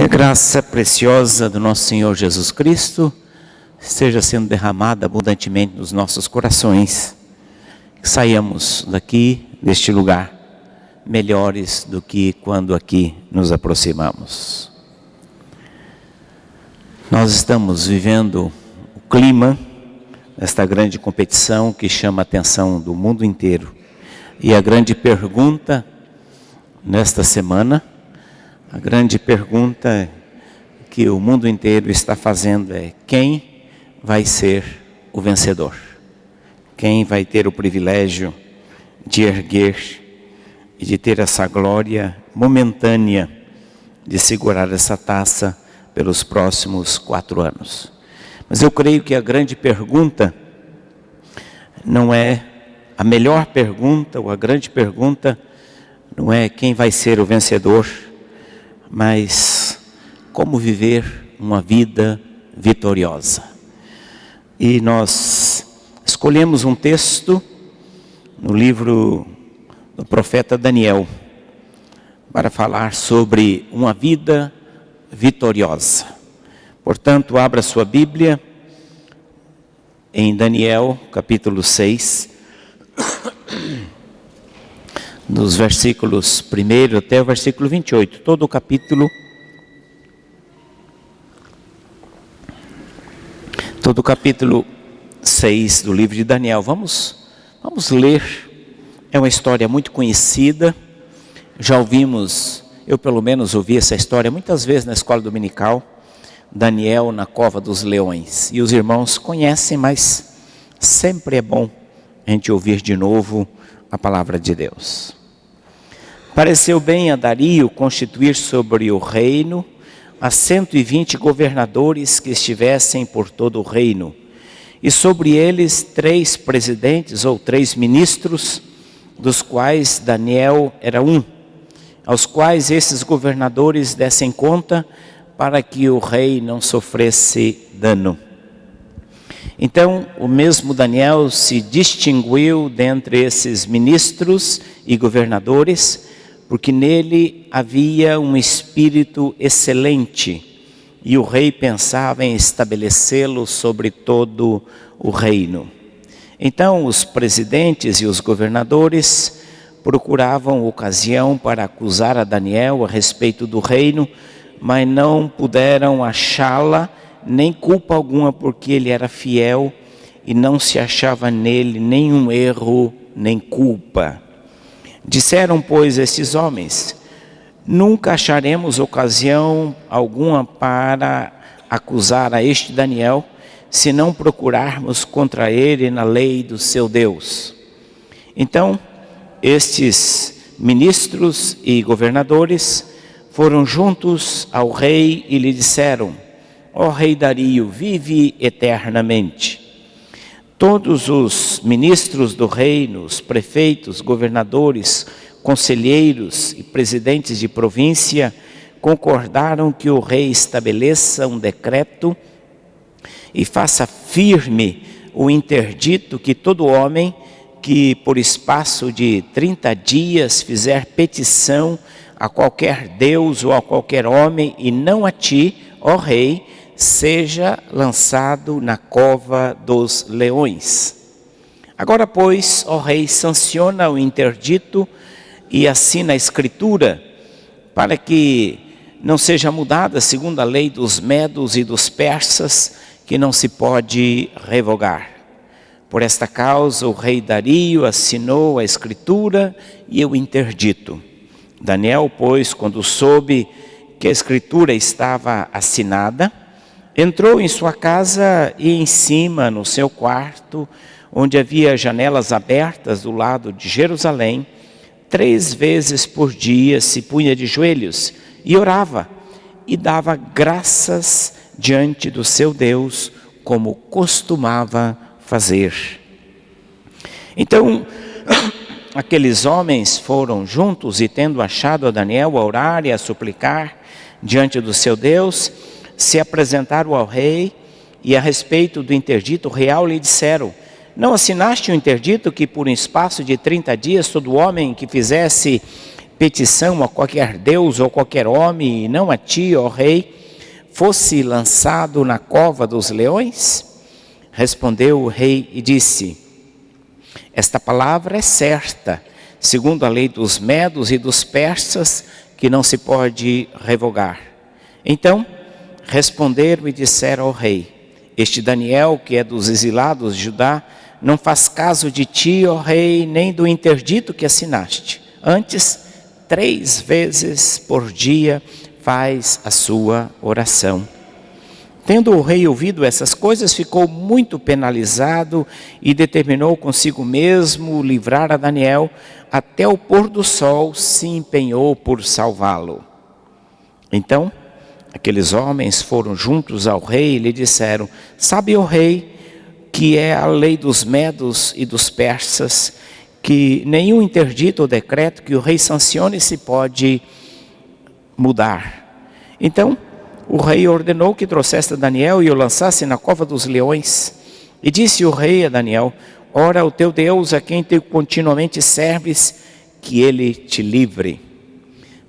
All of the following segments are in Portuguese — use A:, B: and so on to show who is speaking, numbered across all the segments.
A: Que a graça preciosa do nosso Senhor Jesus Cristo esteja sendo derramada abundantemente nos nossos corações. Que saiamos daqui, deste lugar, melhores do que quando aqui nos aproximamos. Nós estamos vivendo o clima desta grande competição que chama a atenção do mundo inteiro. E a grande pergunta nesta semana, a grande pergunta que o mundo inteiro está fazendo é: quem vai ser o vencedor? Quem vai ter o privilégio de erguer e de ter essa glória momentânea de segurar essa taça pelos próximos 4 anos? Mas eu creio que a grande pergunta não é a melhor pergunta, ou a grande pergunta não é quem vai ser o vencedor, mas como viver uma vida vitoriosa. E nós escolhemos um texto no livro do profeta Daniel para falar sobre uma vida vitoriosa. Portanto, abra sua Bíblia em Daniel capítulo 6, dos versículos 1 até o versículo 28, todo o capítulo 6 do livro de Daniel. Vamos ler. É uma história muito conhecida, já ouvimos, eu pelo menos ouvi essa história muitas vezes na escola dominical, Daniel na cova dos leões, e os irmãos conhecem, mas sempre é bom a gente ouvir de novo a palavra de Deus. Pareceu bem a Dario constituir sobre o reino a 120 governadores que estivessem por todo o reino, e sobre eles 3 presidentes ou 3 ministros, dos quais Daniel era um, aos quais esses governadores dessem conta para que o rei não sofresse dano. Então, o mesmo Daniel se distinguiu dentre esses ministros e governadores, porque nele havia um espírito excelente, e o rei pensava em estabelecê-lo sobre todo o reino. Então, os presidentes e os governadores procuravam ocasião para acusar a Daniel a respeito do reino, mas não puderam achá-la, nem culpa alguma, porque ele era fiel e não se achava nele nenhum erro nem culpa. Disseram, pois, estes homens: nunca acharemos ocasião alguma para acusar a este Daniel, se não procurarmos contra ele na lei do seu Deus. Então, estes ministros e governadores foram juntos ao rei e lhe disseram: ó rei Dario, vive eternamente. Todos os ministros do reino, os prefeitos, governadores, conselheiros e presidentes de província concordaram que o rei estabeleça um decreto e faça firme o interdito que todo homem que por espaço de 30 dias fizer petição a qualquer deus ou a qualquer homem, e não a ti, ó rei, seja lançado na cova dos leões. Agora, pois, ó rei, sanciona o interdito e assina a escritura, para que não seja mudada segundo a lei dos medos e dos persas, que não se pode revogar. Por esta causa, o rei Dario assinou a escritura e o interdito. Daniel, pois, quando soube que a escritura estava assinada, entrou em sua casa e em cima, no seu quarto, onde havia janelas abertas do lado de Jerusalém, 3 vezes por dia se punha de joelhos e orava, e dava graças diante do seu Deus, como costumava fazer. Então, aqueles homens foram juntos, e tendo achado a Daniel a orar e a suplicar diante do seu Deus, se apresentaram ao rei, e a respeito do interdito real lhe disseram: não assinaste o interdito que por um espaço de 30 dias todo homem que fizesse petição a qualquer deus ou qualquer homem, e não a ti, ó rei, fosse lançado na cova dos leões? Respondeu o rei e disse: esta palavra é certa, segundo a lei dos medos e dos persas, que não se pode revogar. Então responderam e disseram ao rei: este Daniel, que é dos exilados de Judá, não faz caso de ti, ó rei, nem do interdito que assinaste. Antes, 3 vezes por dia faz a sua oração. Tendo o rei ouvido essas coisas, ficou muito penalizado e determinou consigo mesmo livrar a Daniel. Até o pôr do sol se empenhou por salvá-lo. Então, aqueles homens foram juntos ao rei e lhe disseram: sabe, ó rei, que é a lei dos medos e dos persas, que nenhum interdito ou decreto que o rei sancione se pode mudar. Então o rei ordenou que trouxesse a Daniel e o lançasse na cova dos leões. E disse o rei a Daniel: ora, o teu Deus, a quem tu continuamente serves, que ele te livre.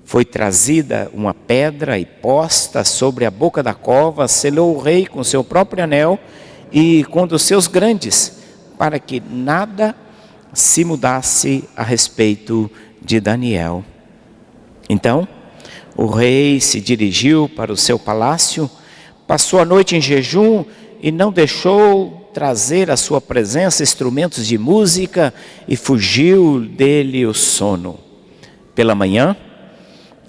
A: Foi trazida uma pedra e posta sobre a boca da cova, selou o rei com seu próprio anel e com dos seus grandes, para que nada se mudasse a respeito de Daniel. Então o rei se dirigiu para o seu palácio, passou a noite em jejum e não deixou trazer à sua presença instrumentos de música, e fugiu dele o sono. Pela manhã,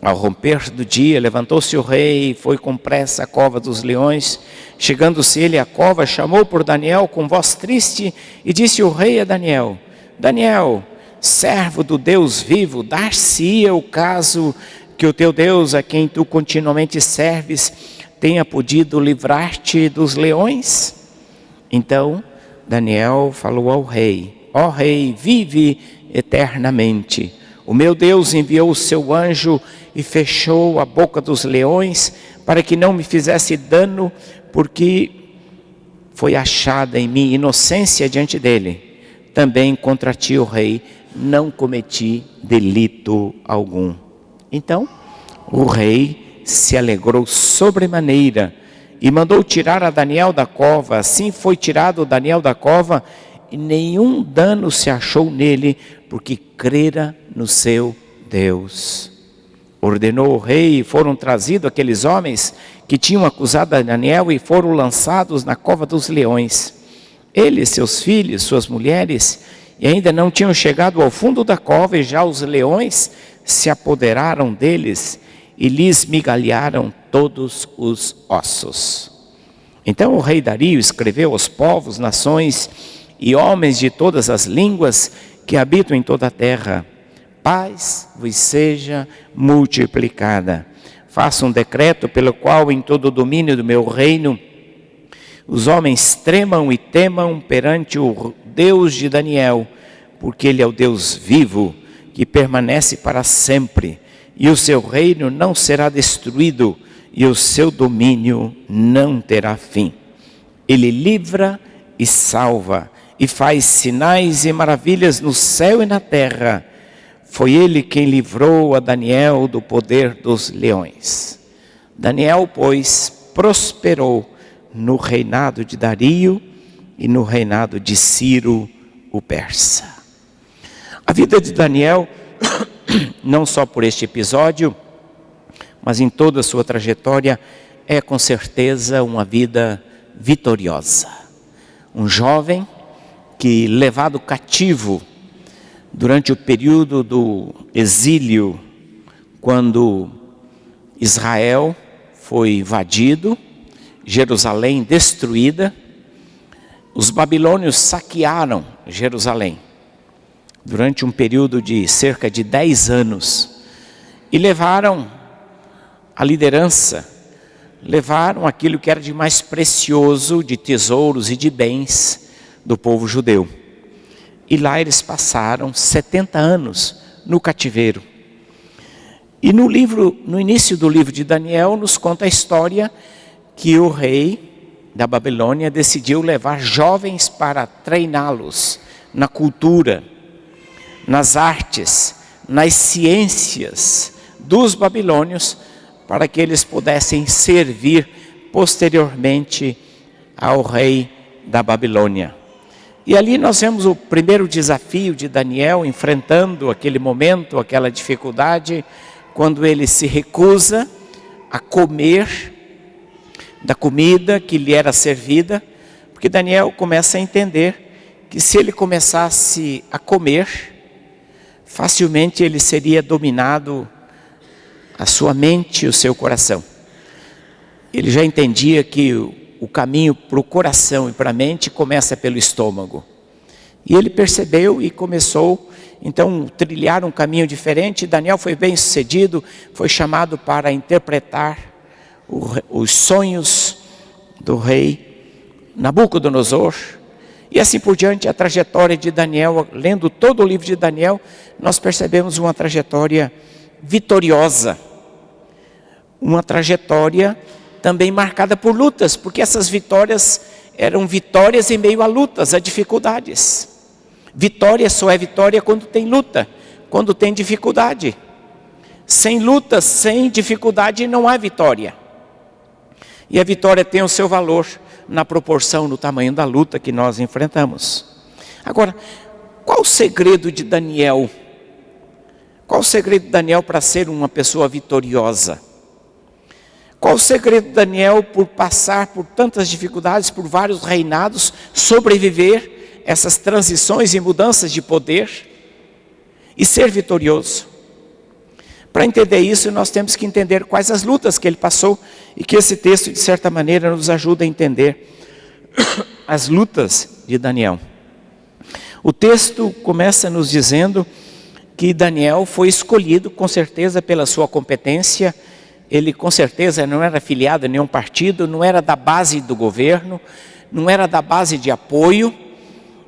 A: ao romper do dia, levantou-se o rei e foi com pressa à cova dos leões. Chegando-se ele à cova, chamou por Daniel com voz triste e disse o rei a Daniel: Daniel, servo do Deus vivo, dar-se-ia o caso que o teu Deus, a quem tu continuamente serves, tenha podido livrar-te dos leões? Então Daniel falou ao rei: ó rei, vive eternamente. O meu Deus enviou o seu anjo e fechou a boca dos leões para que não me fizesse dano, porque foi achada em mim inocência diante dele. Também contra ti, ó rei, não cometi delito algum. Então o rei se alegrou sobremaneira e mandou tirar a Daniel da cova. Assim foi tirado Daniel da cova, e nenhum dano se achou nele, porque crera no seu Deus. Ordenou o rei, e foram trazidos aqueles homens que tinham acusado a Daniel e foram lançados na cova dos leões. Ele, seus filhos, suas mulheres, e ainda não tinham chegado ao fundo da cova, e já os leões se apoderaram deles e lhes migalharam todos os ossos. Então o rei Dario escreveu aos povos, nações e homens de todas as línguas que habitam em toda a terra: paz vos seja multiplicada. Faça um decreto pelo qual em todo o domínio do meu reino os homens tremam e temam perante o Deus de Daniel, porque ele é o Deus vivo, que permanece para sempre, e o seu reino não será destruído, e o seu domínio não terá fim. Ele livra e salva, e faz sinais e maravilhas no céu e na terra. Foi ele quem livrou a Daniel do poder dos leões. Daniel, pois, prosperou no reinado de Dario e no reinado de Ciro, o persa. A vida de Daniel, não só por este episódio, mas em toda a sua trajetória, é com certeza uma vida vitoriosa. Um jovem que, levado cativo durante o período do exílio, quando Israel foi invadido, Jerusalém destruída, os babilônios saquearam Jerusalém durante um período de cerca de 10 anos e levaram a liderança, levaram aquilo que era de mais precioso, de tesouros e de bens do povo judeu. E lá eles passaram 70 anos no cativeiro. E no início do livro de Daniel nos conta a história que o rei da Babilônia decidiu levar jovens para treiná-los na cultura, nas artes, nas ciências dos babilônios, para que eles pudessem servir posteriormente ao rei da Babilônia. E ali nós vemos o primeiro desafio de Daniel enfrentando aquele momento, aquela dificuldade, quando ele se recusa a comer da comida que lhe era servida, porque Daniel começa a entender que se ele começasse a comer, facilmente ele seria dominado, a sua mente e o seu coração. Ele já entendia que o caminho para o coração e para a mente começa pelo estômago. E ele percebeu e começou, então, a trilhar um caminho diferente. Daniel foi bem sucedido, foi chamado para interpretar os sonhos do rei Nabucodonosor. E assim por diante, a trajetória de Daniel, lendo todo o livro de Daniel, nós percebemos uma trajetória vitoriosa. Uma trajetória também marcada por lutas, porque essas vitórias eram vitórias em meio a lutas, a dificuldades. Vitória só é vitória quando tem luta, quando tem dificuldade. Sem luta, sem dificuldade não há vitória. E a vitória tem o seu valor na proporção, no tamanho da luta que nós enfrentamos. Agora, qual o segredo de Daniel? Qual o segredo de Daniel para ser uma pessoa vitoriosa? Qual o segredo de Daniel por passar por tantas dificuldades, por vários reinados, sobreviver essas transições e mudanças de poder e ser vitorioso? Para entender isso, nós temos que entender quais as lutas que ele passou e que esse texto, de certa maneira, nos ajuda a entender as lutas de Daniel. O texto começa nos dizendo que Daniel foi escolhido, com certeza, pela sua competência. Ele, com certeza, não era afiliado a nenhum partido, não era da base do governo, não era da base de apoio,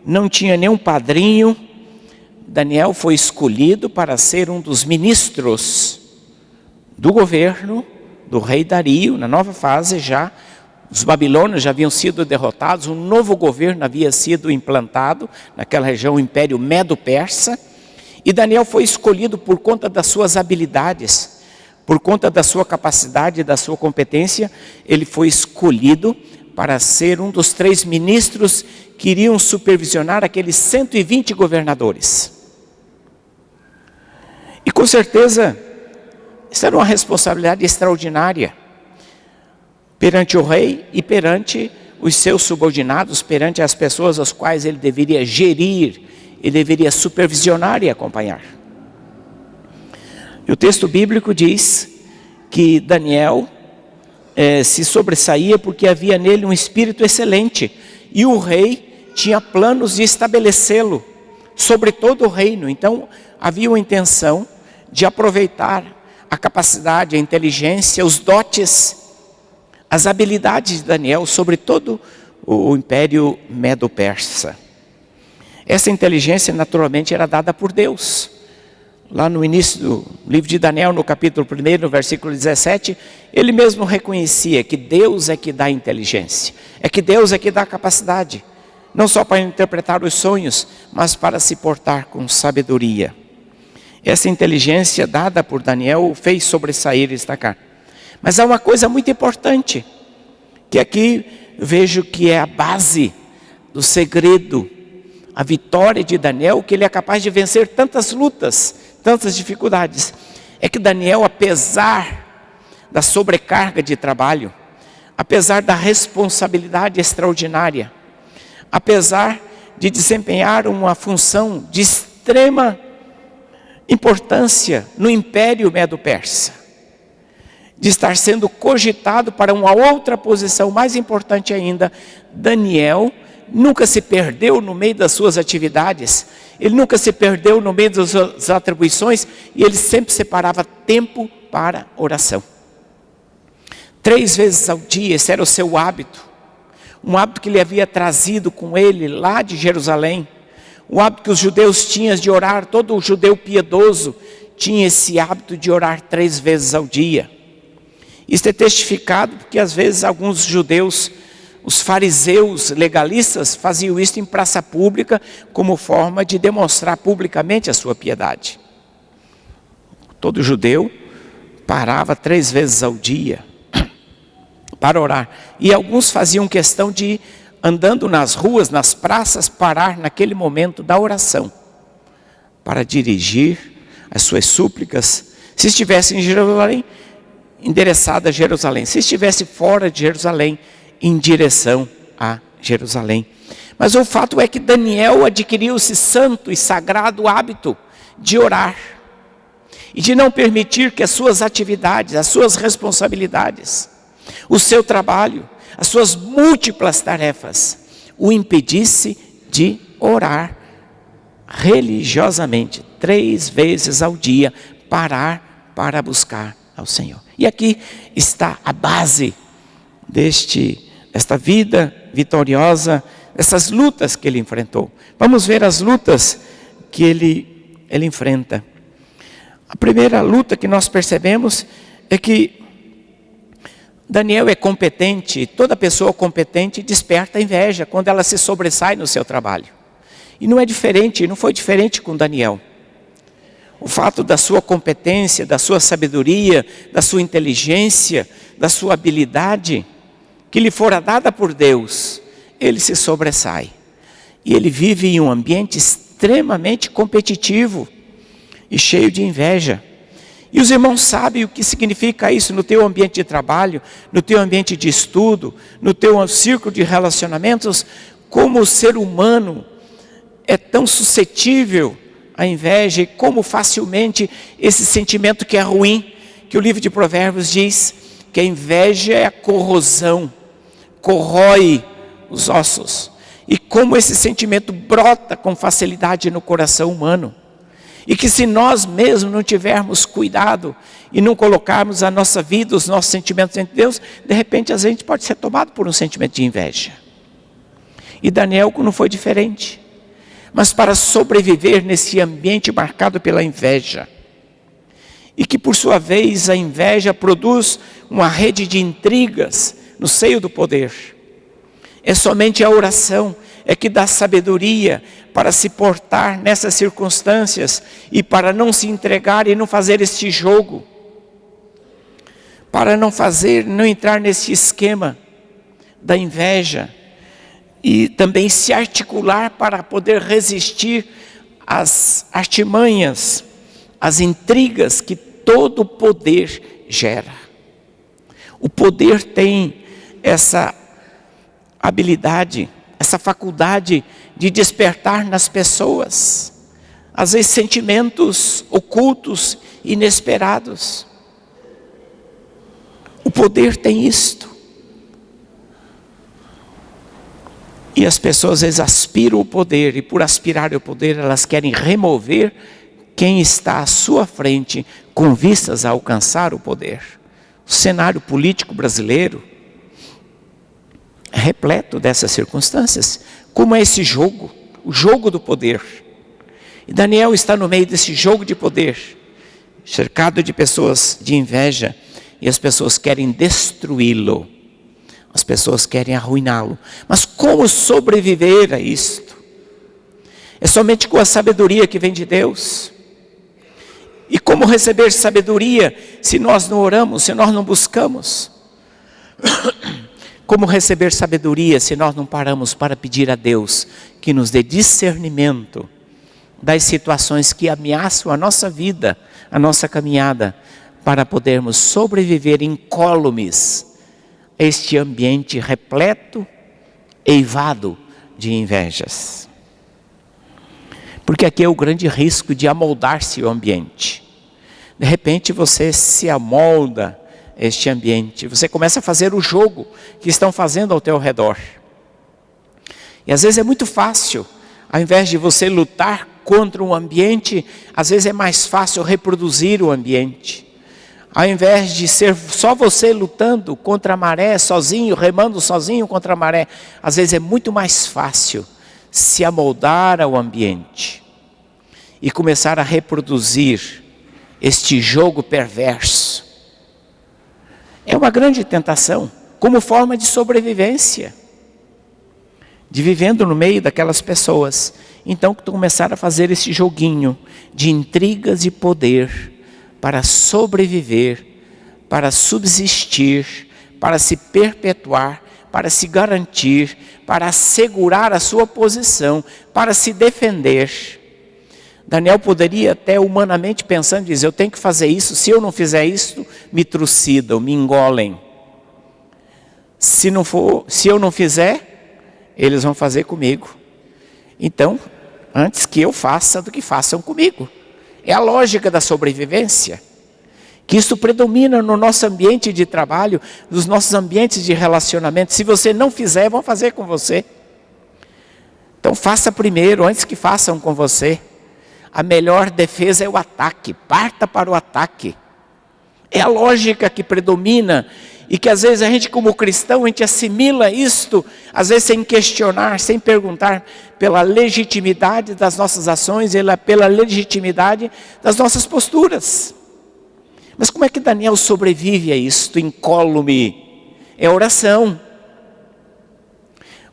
A: não tinha nenhum padrinho. Daniel foi escolhido para ser um dos ministros do governo do rei Dario, na nova fase já. Os babilônios já haviam sido derrotados, um novo governo havia sido implantado naquela região, o Império Medo-Persa. E Daniel foi escolhido por conta das suas habilidades, por conta da sua capacidade, da sua competência. Ele foi escolhido para ser um dos 3 ministros que iriam supervisionar aqueles 120 governadores. E com certeza, isso era uma responsabilidade extraordinária perante o rei e perante os seus subordinados, perante as pessoas às quais ele deveria gerir, ele deveria supervisionar e acompanhar. E o texto bíblico diz que Daniel se sobressaía porque havia nele um espírito excelente, e o rei tinha planos de estabelecê-lo sobre todo o reino. Então havia uma intenção de aproveitar a capacidade, a inteligência, os dotes, as habilidades de Daniel sobre todo o Império Medo-Persa. Essa inteligência naturalmente era dada por Deus. Lá no início do livro de Daniel, no capítulo 1, no versículo 17, ele mesmo reconhecia que Deus é que dá inteligência, é que Deus é que dá capacidade, não só para interpretar os sonhos, mas para se portar com sabedoria. Essa inteligência dada por Daniel o fez sobressair e destacar. Mas há uma coisa muito importante, que aqui vejo que é a base do segredo, a vitória de Daniel, que ele é capaz de vencer tantas lutas, tantas dificuldades. É que Daniel, apesar da sobrecarga de trabalho, apesar da responsabilidade extraordinária, apesar de desempenhar uma função de extrema importância no Império Medo-Persa, de estar sendo cogitado para uma outra posição mais importante ainda, Daniel nunca se perdeu no meio das suas atividades, ele nunca se perdeu no meio das suas atribuições, e ele sempre separava tempo para oração. 3 vezes ao dia, esse era o seu hábito, um hábito que ele havia trazido com ele lá de Jerusalém, um hábito que os judeus tinham de orar. Todo judeu piedoso tinha esse hábito de orar 3 vezes ao dia. Isso é testificado porque às vezes alguns judeus, os fariseus legalistas, faziam isso em praça pública como forma de demonstrar publicamente a sua piedade. Todo judeu parava 3 vezes ao dia para orar. E alguns faziam questão de, andando nas ruas, nas praças, parar naquele momento da oração, para dirigir as suas súplicas, se estivesse em Jerusalém, endereçada a Jerusalém. Se estivesse fora de Jerusalém, em direção a Jerusalém. Mas o fato é que Daniel adquiriu esse santo e sagrado hábito de orar. E de não permitir que as suas atividades, as suas responsabilidades, o seu trabalho, as suas múltiplas tarefas, o impedisse de orar religiosamente, 3 vezes ao dia, parar para buscar ao Senhor. E aqui está a base desta vida vitoriosa, essas lutas que ele enfrentou. Vamos ver as lutas que ele enfrenta. A primeira luta que nós percebemos é que Daniel é competente. Toda pessoa competente desperta inveja quando ela se sobressai no seu trabalho. E não é diferente, não foi diferente com Daniel. O fato da sua competência, da sua sabedoria, da sua inteligência, da sua habilidade, que lhe fora dada por Deus, ele se sobressai. E ele vive em um ambiente extremamente competitivo e cheio de inveja. E os irmãos sabem o que significa isso no teu ambiente de trabalho, no teu ambiente de estudo, no teu círculo de relacionamentos, como o ser humano é tão suscetível à inveja e como facilmente esse sentimento que é ruim, que o livro de Provérbios diz que a inveja é a corrosão, corrói os ossos. E como esse sentimento brota com facilidade no coração humano. E que se nós mesmos não tivermos cuidado e não colocarmos a nossa vida, os nossos sentimentos em Deus, de repente a gente pode ser tomado por um sentimento de inveja. E Daniel não foi diferente. Mas para sobreviver nesse ambiente marcado pela inveja, e que por sua vez a inveja produz uma rede de intrigas no seio do poder, é somente a oração é que dá sabedoria para se portar nessas circunstâncias e para não se entregar e não fazer este jogo, para não entrar nesse esquema da inveja e também se articular para poder resistir às artimanhas, às intrigas que todo poder gera. O poder tem essa habilidade, essa faculdade de despertar nas pessoas, às vezes sentimentos ocultos, inesperados. O poder tem isto. E as pessoas às vezes aspiram o poder, e por aspirar o poder elas querem remover quem está à sua frente com vistas a alcançar o poder. O cenário político brasileiro é repleto dessas circunstâncias. Como é esse jogo? O jogo do poder. E Daniel está no meio desse jogo de poder, cercado de pessoas de inveja, e as pessoas querem destruí-lo. As pessoas querem arruiná-lo. Mas como sobreviver a isto? É somente com a sabedoria que vem de Deus. E como receber sabedoria se nós não oramos, se nós não buscamos? Como receber sabedoria se nós não paramos para pedir a Deus que nos dê discernimento das situações que ameaçam a nossa vida, a nossa caminhada, para podermos sobreviver incólumes a este ambiente repleto, eivado de invejas. Porque aqui é o grande risco de amoldar-se o ambiente. De repente você se amolda este ambiente, você começa a fazer o jogo que estão fazendo ao teu redor. E às vezes é muito fácil, ao invés de você lutar contra um ambiente, às vezes é mais fácil reproduzir o ambiente. Ao invés de ser só você lutando contra a maré, sozinho, remando sozinho contra a maré, às vezes é muito mais fácil se amoldar ao ambiente e começar a reproduzir este jogo perverso. É uma grande tentação, como forma de sobrevivência, de vivendo no meio daquelas pessoas. Então começaram a fazer esse joguinho de intrigas e poder para sobreviver, para subsistir, para se perpetuar, para se garantir, para assegurar a sua posição, para se defender. Daniel poderia até humanamente pensando, dizer, eu tenho que fazer isso, se eu não fizer isso, me trucidam, me engolem. Se eu não fizer, eles vão fazer comigo. Então, antes que eu faça do que façam comigo. É a lógica da sobrevivência. Que isso predomina no nosso ambiente de trabalho, nos nossos ambientes de relacionamento. Se você não fizer, vão fazer com você. Então faça primeiro, antes que façam com você. A melhor defesa é o ataque, parta para o ataque. É a lógica que predomina e que às vezes a gente como cristão, a gente assimila isto, às vezes sem questionar, sem perguntar pela legitimidade das nossas ações, pela legitimidade das nossas posturas. Mas como é que Daniel sobrevive a isto incólume? É oração.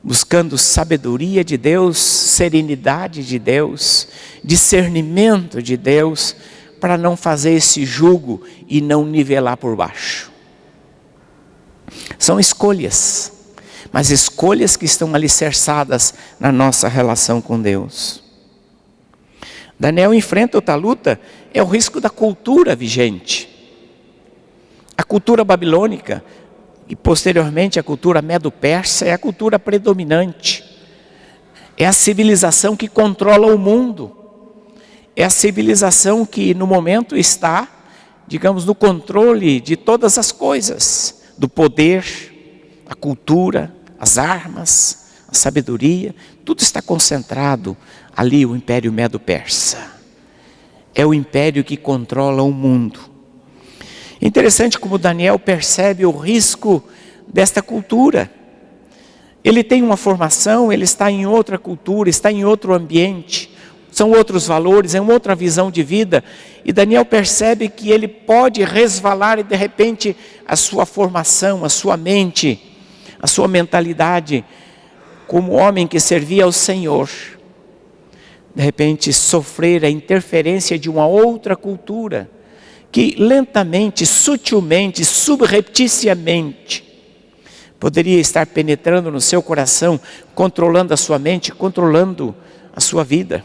A: Buscando sabedoria de Deus, serenidade de Deus, discernimento de Deus, para não fazer esse jugo e não nivelar por baixo. São escolhas, mas escolhas que estão alicerçadas na nossa relação com Deus. Daniel enfrenta outra luta, é o risco da cultura vigente. A cultura babilônica e posteriormente a cultura medo-persa é a cultura predominante. É a civilização que controla o mundo. É a civilização que no momento está, digamos, no controle de todas as coisas. Do poder, a cultura, as armas, a sabedoria. Tudo está concentrado ali, o Império Medo-Persa. É o império que controla o mundo. Interessante como Daniel percebe o risco desta cultura. Ele tem uma formação, ele está em outra cultura, está em outro ambiente, são outros valores, é uma outra visão de vida. E Daniel percebe que ele pode resvalar e de repente a sua formação, a sua mente, a sua mentalidade, como homem que servia ao Senhor, de repente sofrer a interferência de uma outra cultura, que lentamente, sutilmente, subrepticiamente, poderia estar penetrando no seu coração, controlando a sua mente, controlando a sua vida.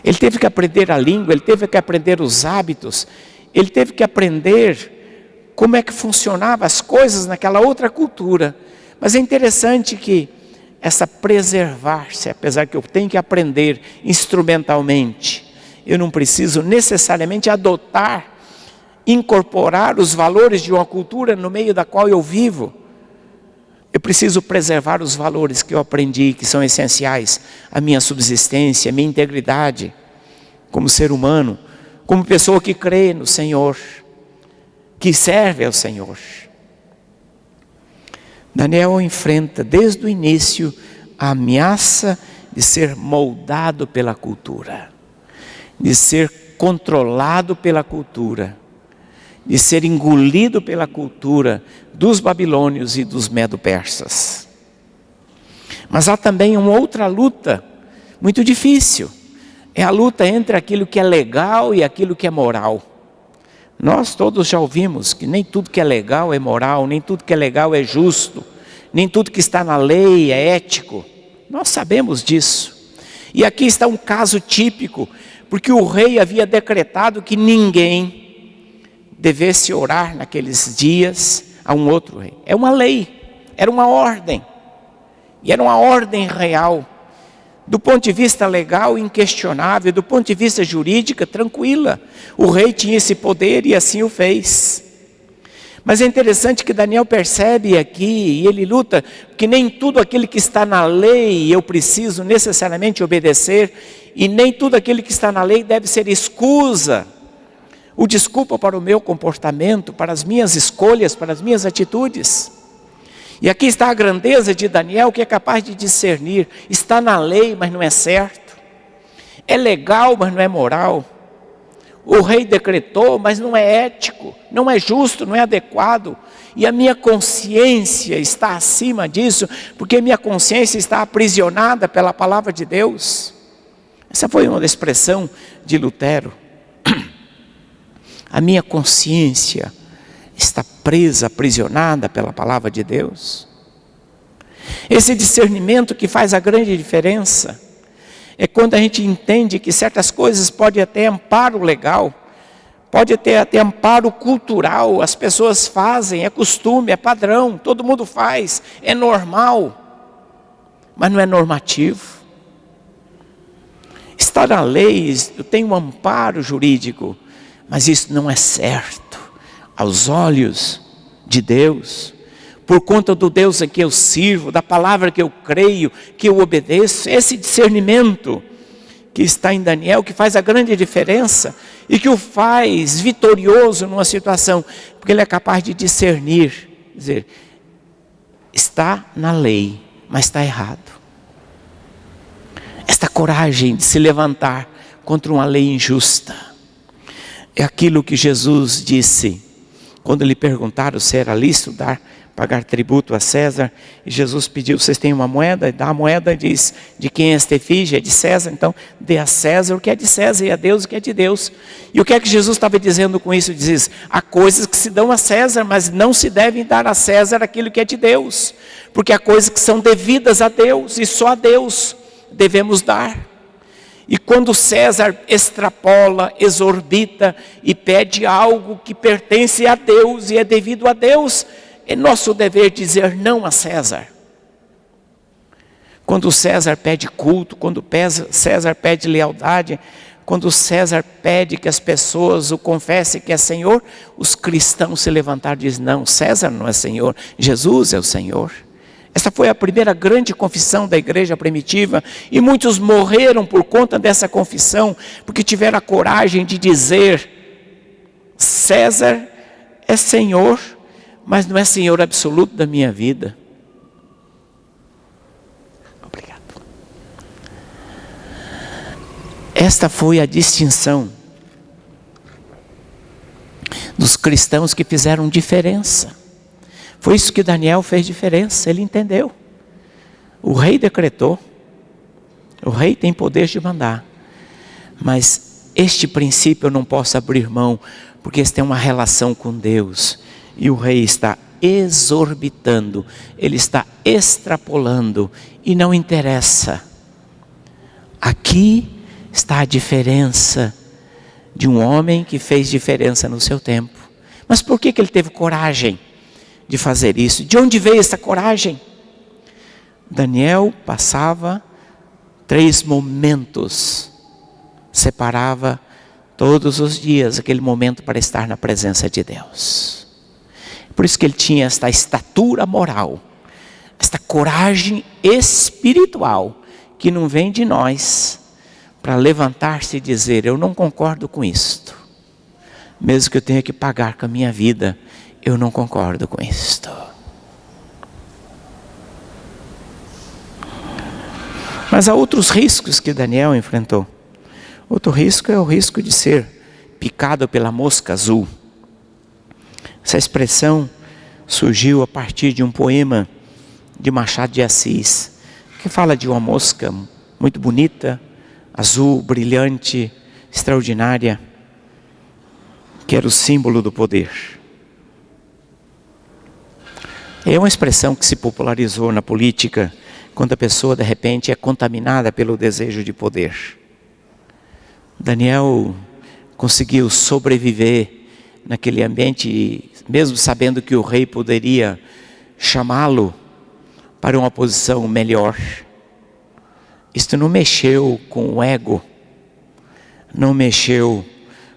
A: Ele teve que aprender a língua, ele teve que aprender os hábitos, ele teve que aprender como é que funcionavam as coisas naquela outra cultura. Mas é interessante que essa preservar-se, apesar que eu tenho que aprender instrumentalmente, eu não preciso necessariamente adotar, incorporar os valores de uma cultura no meio da qual eu vivo. Eu preciso preservar os valores que eu aprendi, que são essenciais à minha subsistência, à minha integridade, como ser humano, como pessoa que crê no Senhor, que serve ao Senhor. Daniel enfrenta desde o início a ameaça de ser moldado pela cultura, de ser controlado pela cultura, de ser engolido pela cultura dos babilônios e dos medo-persas. Mas há também uma outra luta muito difícil, é a luta entre aquilo que é legal e aquilo que é moral. Nós todos já ouvimos que nem tudo que é legal é moral, nem tudo que é legal é justo, nem tudo que está na lei é ético. Nós sabemos disso. E aqui está um caso típico, porque o rei havia decretado que ninguém devesse orar naqueles dias a um outro rei. É uma lei, era uma ordem, e era uma ordem real. Do ponto de vista legal, inquestionável, do ponto de vista jurídico, tranquila. O rei tinha esse poder e assim o fez. Mas é interessante que Daniel percebe aqui, e ele luta, que nem tudo aquilo que está na lei eu preciso necessariamente obedecer, e nem tudo aquilo que está na lei deve ser escusa, ou desculpa para o meu comportamento, para as minhas escolhas, para as minhas atitudes. E aqui está a grandeza de Daniel, que é capaz de discernir, está na lei, mas não é certo, é legal, mas não é moral. O rei decretou, mas não é ético, não é justo, não é adequado. E a minha consciência está acima disso, porque a minha consciência está aprisionada pela palavra de Deus. Essa foi uma expressão de Lutero. A minha consciência está presa, aprisionada pela palavra de Deus? Esse discernimento que faz a grande diferença é quando a gente entende que certas coisas podem ter amparo legal, pode ter até amparo cultural, as pessoas fazem, é costume, é padrão, todo mundo faz, é normal, mas não é normativo. Está na lei, tem um amparo jurídico, mas isso não é certo aos olhos de Deus. Por conta do Deus a que eu sirvo, da palavra que eu creio, que eu obedeço, esse discernimento que está em Daniel, que faz a grande diferença e que o faz vitorioso numa situação, porque ele é capaz de discernir, dizer, está na lei, mas está errado. Esta coragem de se levantar contra uma lei injusta, é aquilo que Jesus disse, quando lhe perguntaram se era lícito pagar tributo a César, e Jesus pediu, vocês têm uma moeda? E dá a moeda e diz, de quem é esta efígie? É de César, então dê a César o que é de César e a Deus o que é de Deus. E o que é que Jesus estava dizendo com isso? Diz, há coisas que se dão a César, mas não se devem dar a César aquilo que é de Deus, porque há coisas que são devidas a Deus, e só a Deus devemos dar. E quando César extrapola, exorbita e pede algo que pertence a Deus e é devido a Deus, é nosso dever dizer não a César. Quando César pede culto, quando César pede lealdade, quando César pede que as pessoas o confessem que é Senhor, os cristãos se levantaram e dizem, não, César não é Senhor, Jesus é o Senhor. Essa foi a primeira grande confissão da igreja primitiva, e muitos morreram por conta dessa confissão, porque tiveram a coragem de dizer, César é Senhor, mas não é Senhor absoluto da minha vida. Obrigado. Esta foi a distinção dos cristãos que fizeram diferença. Foi isso que Daniel fez diferença, ele entendeu. O rei decretou, o rei tem poder de mandar, mas este princípio eu não posso abrir mão, porque esse tem uma relação com Deus. E o rei está exorbitando, ele está extrapolando, e não interessa. Aqui está a diferença de um homem que fez diferença no seu tempo. Mas por que ele teve coragem de fazer isso? De onde veio essa coragem? Daniel passava 3 momentos, separava todos os dias aquele momento para estar na presença de Deus. Por isso que ele tinha esta estatura moral, esta coragem espiritual, que não vem de nós, para levantar-se e dizer, eu não concordo com isto. Mesmo que eu tenha que pagar com a minha vida, eu não concordo com isto. Mas há outros riscos que Daniel enfrentou. Outro risco é o risco de ser picado pela mosca azul. Essa expressão surgiu a partir de um poema de Machado de Assis, que fala de uma mosca muito bonita, azul, brilhante, extraordinária, que era o símbolo do poder. É uma expressão que se popularizou na política, quando a pessoa de repente é contaminada pelo desejo de poder. Daniel conseguiu sobreviver naquele ambiente, mesmo sabendo que o rei poderia chamá-lo para uma posição melhor. Isto não mexeu com o ego, não mexeu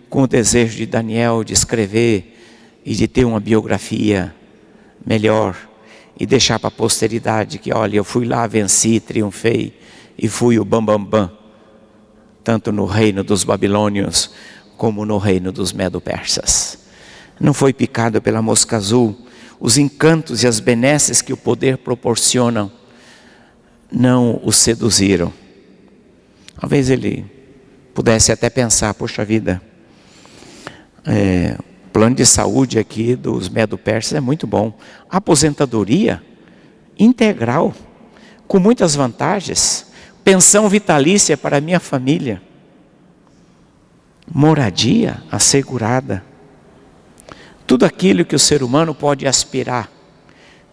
A: com o desejo de Daniel de escrever e de ter uma biografia melhor e deixar para a posteridade que, olha, eu fui lá, venci, triunfei e fui o bambambam, tanto no reino dos babilônios como no reino dos medo-persas. Não foi picado pela mosca azul. Os encantos e as benesses que o poder proporcionam não o seduziram. Talvez ele pudesse até pensar, poxa vida, o plano de saúde aqui dos medo-persas é muito bom. Aposentadoria integral, com muitas vantagens. Pensão vitalícia para a minha família. Moradia assegurada. tudo aquilo que o ser humano pode aspirar,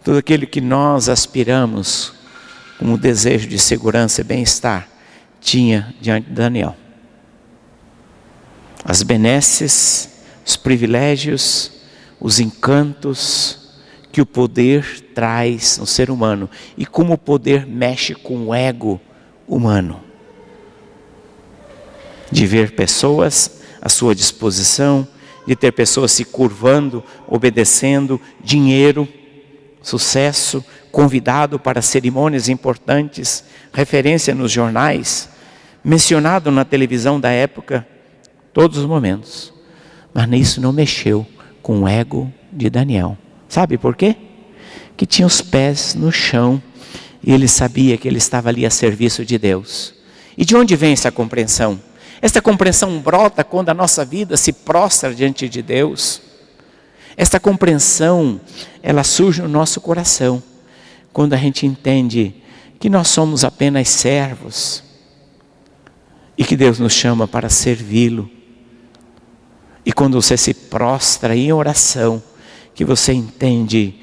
A: tudo aquilo que nós aspiramos como desejo de segurança e bem-estar, tinha diante de Daniel. As benesses, os privilégios, os encantos que o poder traz no ser humano e como o poder mexe com o ego humano. De ver pessoas à sua disposição, de ter pessoas se curvando, obedecendo, dinheiro, sucesso, convidado para cerimônias importantes, referência nos jornais, mencionado na televisão da época, todos os momentos. Mas nisso não mexeu com o ego de Daniel. Sabe por quê? Que tinha os pés no chão e ele sabia que ele estava ali a serviço de Deus. E de onde vem essa compreensão? Esta compreensão brota quando a nossa vida se prostra diante de Deus. Esta compreensão, ela surge no nosso coração, quando a gente entende que nós somos apenas servos e que Deus nos chama para servi-lo. E quando você se prostra em oração, que você entende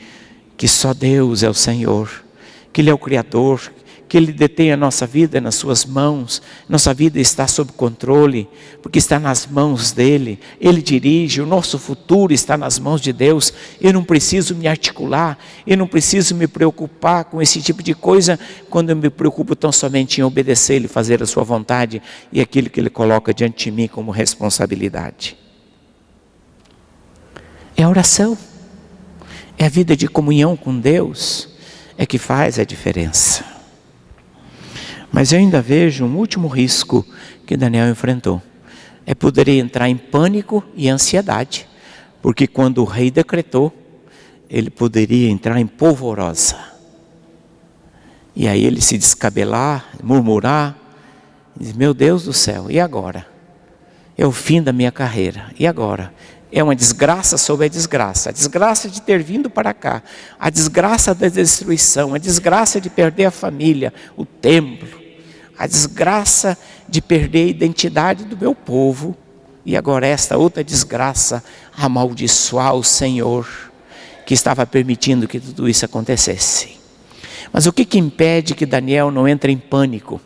A: que só Deus é o Senhor, que Ele é o Criador, que Ele detém a nossa vida nas suas mãos, nossa vida está sob controle, porque está nas mãos dEle, Ele dirige, o nosso futuro está nas mãos de Deus. Eu não preciso me articular, eu não preciso me preocupar com esse tipo de coisa, quando eu me preocupo tão somente em obedecer Ele, fazer a sua vontade e aquilo que Ele coloca diante de mim como responsabilidade. É a oração, é a vida de comunhão com Deus, é que faz a diferença. Mas eu ainda vejo um último risco que Daniel enfrentou. É poder entrar em pânico e ansiedade. Porque quando o rei decretou, ele poderia entrar em polvorosa. E aí ele se descabelar, murmurar. Diz, meu Deus do céu, e agora? É o fim da minha carreira, e agora? É uma desgraça sobre a desgraça de ter vindo para cá, a desgraça da destruição, a desgraça de perder a família, o templo, a desgraça de perder a identidade do meu povo, e agora esta outra desgraça, amaldiçoar o Senhor, que estava permitindo que tudo isso acontecesse. Mas o que impede que Daniel não entre em pânico?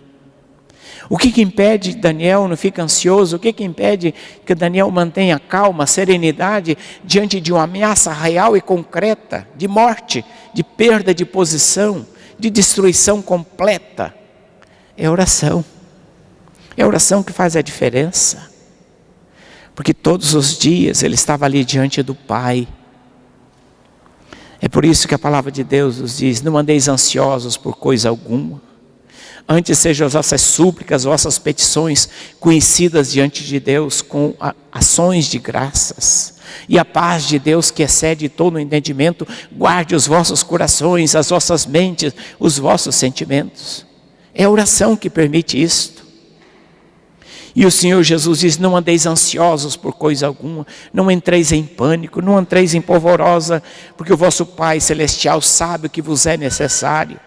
A: O que impede que Daniel não fique ansioso? O que impede que Daniel mantenha calma, serenidade diante de uma ameaça real e concreta, de morte, de perda de posição, de destruição completa? É a oração. É a oração que faz a diferença. Porque todos os dias ele estava ali diante do Pai. É por isso que a palavra de Deus nos diz, não andeis ansiosos por coisa alguma. Antes sejam as vossas súplicas, vossas petições conhecidas diante de Deus com ações de graças. E a paz de Deus que excede todo o entendimento, guarde os vossos corações, as vossas mentes, os vossos sentimentos. É a oração que permite isto. E o Senhor Jesus diz, não andeis ansiosos por coisa alguma, não entreis em pânico, não entreis em polvorosa, porque o vosso Pai Celestial sabe o que vos é necessário.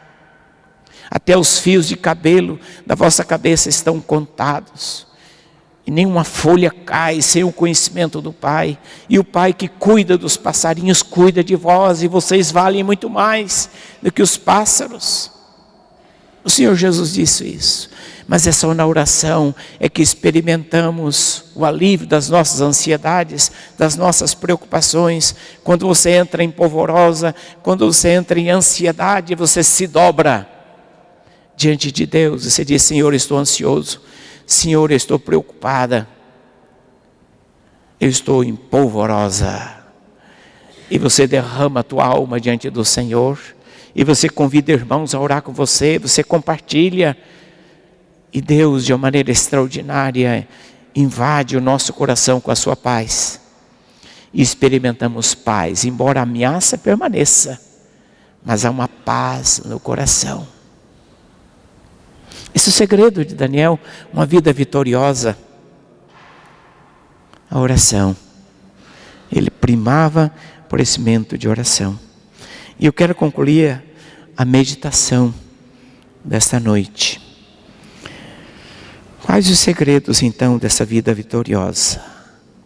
A: Até os fios de cabelo da vossa cabeça estão contados. E nenhuma folha cai sem o conhecimento do Pai. E o Pai que cuida dos passarinhos, cuida de vós. E vocês valem muito mais do que os pássaros. O Senhor Jesus disse isso. Mas é só na oração é que experimentamos o alívio das nossas ansiedades, das nossas preocupações. Quando você entra em polvorosa, quando você entra em ansiedade, você se dobra diante de Deus, você diz, Senhor, eu estou ansioso, Senhor, eu estou preocupada, eu estou em polvorosa, e você derrama a tua alma diante do Senhor, e você convida irmãos a orar com você, você compartilha, e Deus de uma maneira extraordinária, invade o nosso coração com a sua paz, e experimentamos paz, embora a ameaça permaneça, mas há uma paz no coração. Esse é o segredo de Daniel, uma vida vitoriosa. A oração. Ele primava por esse momento de oração. E eu quero concluir a meditação desta noite. Quais os segredos então dessa vida vitoriosa?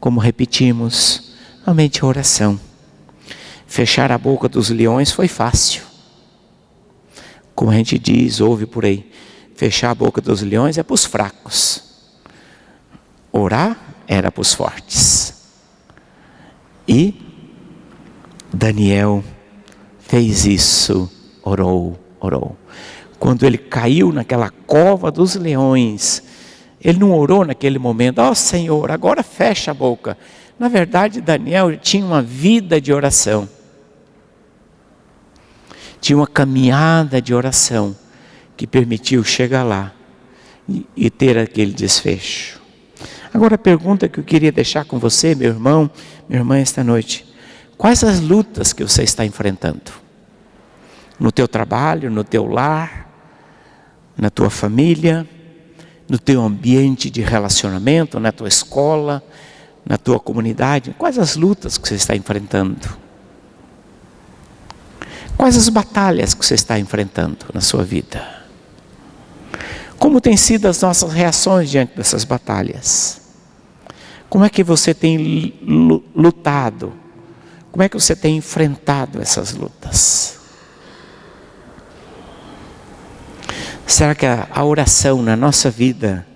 A: Como repetimos, somente a oração. Fechar a boca dos leões foi fácil. Como a gente diz, ouve por aí, fechar a boca dos leões é para os fracos. Orar era para os fortes. E Daniel fez isso, orou. Quando ele caiu naquela cova dos leões, ele não orou naquele momento, ó Senhor, agora fecha a boca. Na verdade, Daniel tinha uma vida de oração. Tinha uma caminhada de oração que permitiu chegar lá e ter aquele desfecho. Agora a pergunta que eu queria deixar com você, meu irmão, minha irmã, esta noite. Quais as lutas que você está enfrentando? No teu trabalho, no teu lar, na tua família, no teu ambiente de relacionamento, na tua escola, na tua comunidade? Quais as lutas que você está enfrentando? Quais as batalhas que você está enfrentando na sua vida? Como têm sido as nossas reações diante dessas batalhas? Como é que você tem lutado? Como é que você tem enfrentado essas lutas? Será que a oração na nossa vida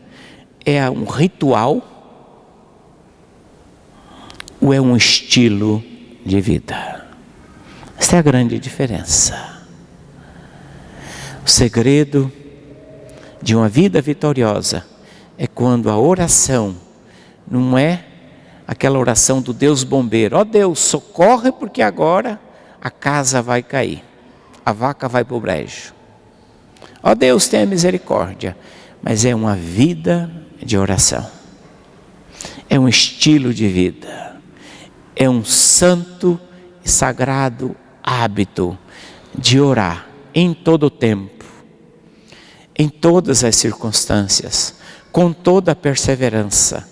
A: é um ritual? Ou é um estilo de vida? Essa é a grande diferença. O segredo de uma vida vitoriosa é quando a oração não é aquela oração do Deus bombeiro. Ó Deus, socorre porque agora a casa vai cair, a vaca vai para o brejo. Ó Deus, tenha misericórdia. Mas é uma vida de oração. É um estilo de vida. É um santo e sagrado hábito de orar em todo o tempo, em todas as circunstâncias, com toda a perseverança,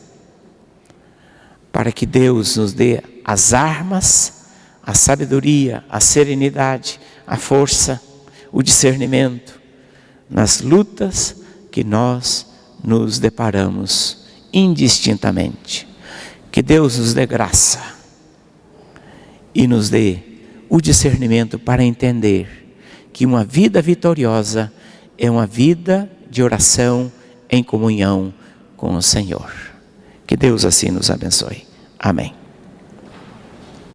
A: para que Deus nos dê as armas, a sabedoria, a serenidade, a força, o discernimento, nas lutas que nós nos deparamos indistintamente. Que Deus nos dê graça e nos dê o discernimento para entender que uma vida vitoriosa é uma vida de oração em comunhão com o Senhor. Que Deus assim nos abençoe. Amém.